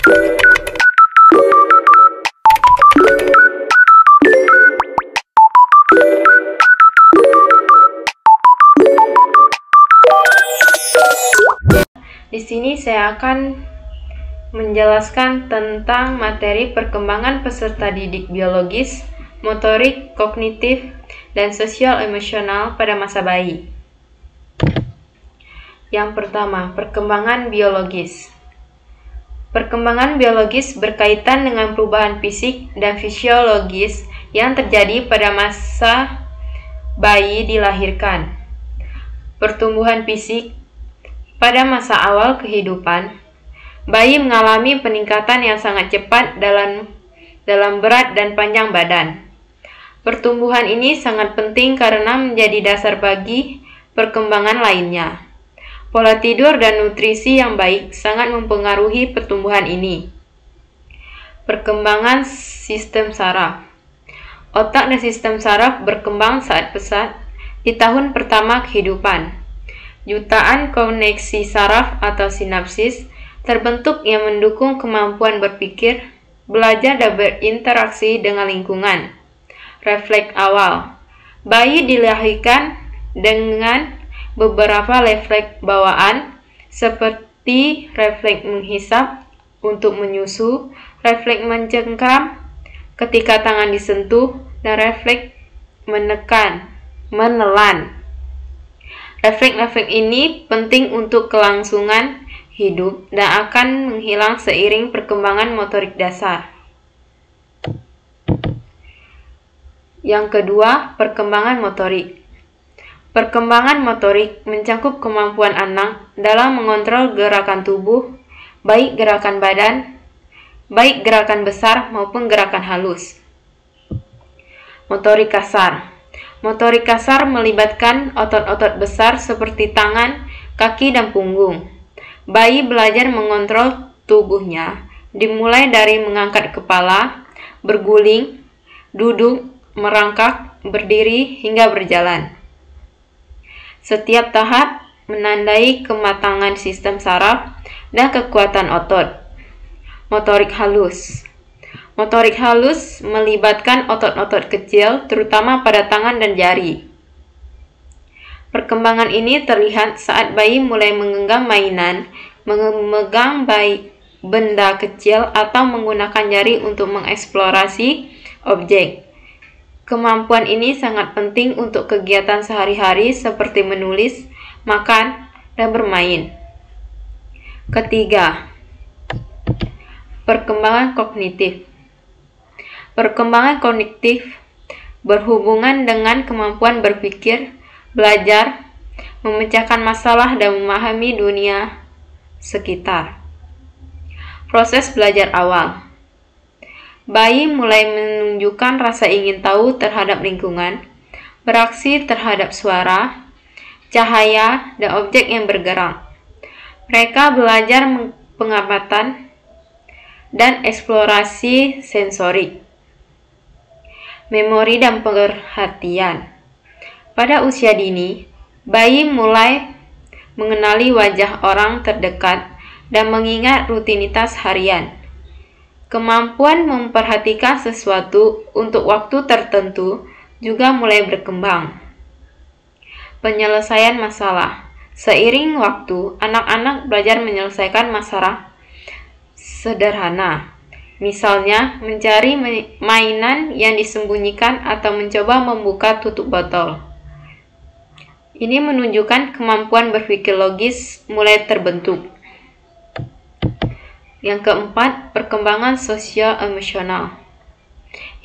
Di sini saya akan menjelaskan tentang materi perkembangan peserta didik biologis, motorik, kognitif, dan sosial emosional pada masa bayi. Yang pertama, perkembangan biologis. Perkembangan biologis berkaitan dengan perubahan fisik dan fisiologis yang terjadi pada masa bayi dilahirkan. Pertumbuhan fisik. Pada masa awal kehidupan, bayi mengalami peningkatan yang sangat cepat dalam berat dan panjang badan. Pertumbuhan ini sangat penting karena menjadi dasar bagi perkembangan lainnya. Pola tidur dan nutrisi yang baik sangat mempengaruhi pertumbuhan ini. Perkembangan sistem saraf. Otak dan sistem saraf berkembang saat pesat di tahun pertama kehidupan. Jutaan koneksi saraf atau sinapsis terbentuk yang mendukung kemampuan berpikir, belajar dan berinteraksi dengan lingkungan. Refleks awal. Bayi dilahirkan dengan beberapa refleks bawaan seperti refleks menghisap untuk menyusu, refleks mencengkram ketika tangan disentuh, dan refleks menelan. Refleks-refleks ini penting untuk kelangsungan hidup dan akan menghilang seiring perkembangan motorik dasar. Yang kedua, perkembangan motorik. Perkembangan motorik mencakup kemampuan anak dalam mengontrol gerakan tubuh, baik gerakan badan, baik gerakan besar maupun gerakan halus. Motorik kasar. Motorik kasar melibatkan otot-otot besar seperti tangan, kaki, dan punggung. Bayi belajar mengontrol tubuhnya, dimulai dari mengangkat kepala, berguling, duduk, merangkak, berdiri, hingga berjalan. Setiap tahap menandai kematangan sistem saraf dan kekuatan otot. Motorik halus. Motorik halus melibatkan otot-otot kecil, terutama pada tangan dan jari. Perkembangan ini terlihat saat bayi mulai menggenggam mainan, memegang benda kecil, atau menggunakan jari untuk mengeksplorasi objek. Kemampuan ini sangat penting untuk kegiatan sehari-hari seperti menulis, makan, dan bermain. Ketiga, perkembangan kognitif. Perkembangan kognitif berhubungan dengan kemampuan berpikir, belajar, memecahkan masalah, dan memahami dunia sekitar. Proses belajar awal. Bayi mulai menunjukkan rasa ingin tahu terhadap lingkungan, beraksi terhadap suara, cahaya, dan objek yang bergerak. Mereka belajar pengamatan dan eksplorasi sensorik. Memori dan perhatian. Pada usia dini, bayi mulai mengenali wajah orang terdekat dan mengingat rutinitas harian. Kemampuan memperhatikan sesuatu untuk waktu tertentu juga mulai berkembang. Penyelesaian masalah. Seiring waktu, anak-anak belajar menyelesaikan masalah sederhana. Misalnya, mencari mainan yang disembunyikan atau mencoba membuka tutup botol. Ini menunjukkan kemampuan berpikir logis mulai terbentuk. Yang keempat, perkembangan sosio-emosional.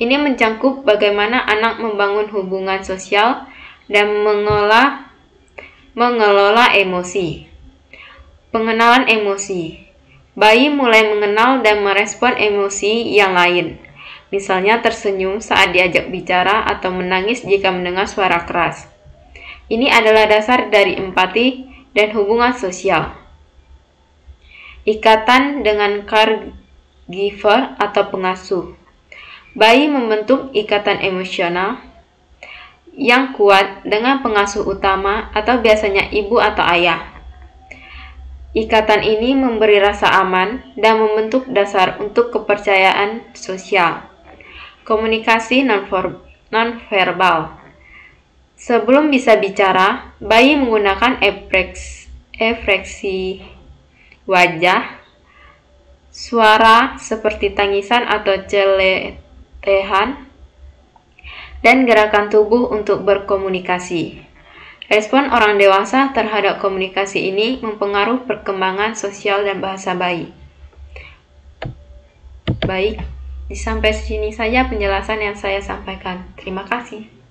Ini mencakup bagaimana anak membangun hubungan sosial dan mengelola emosi. Pengenalan emosi. Bayi mulai mengenal dan merespon emosi yang lain, misalnya tersenyum saat diajak bicara atau menangis jika mendengar suara keras. Ini adalah dasar dari empati dan hubungan sosial. Ikatan dengan caregiver atau pengasuh. Bayi membentuk ikatan emosional yang kuat dengan pengasuh utama atau biasanya ibu atau ayah. Ikatan ini memberi rasa aman dan membentuk dasar untuk kepercayaan sosial. Komunikasi nonverbal. Sebelum bisa bicara, bayi menggunakan ekspresi wajah, suara seperti tangisan atau celetehan, dan gerakan tubuh untuk berkomunikasi. Respon orang dewasa terhadap komunikasi ini mempengaruhi perkembangan sosial dan bahasa bayi. Baik, sampai sini saja penjelasan yang saya sampaikan. Terima kasih.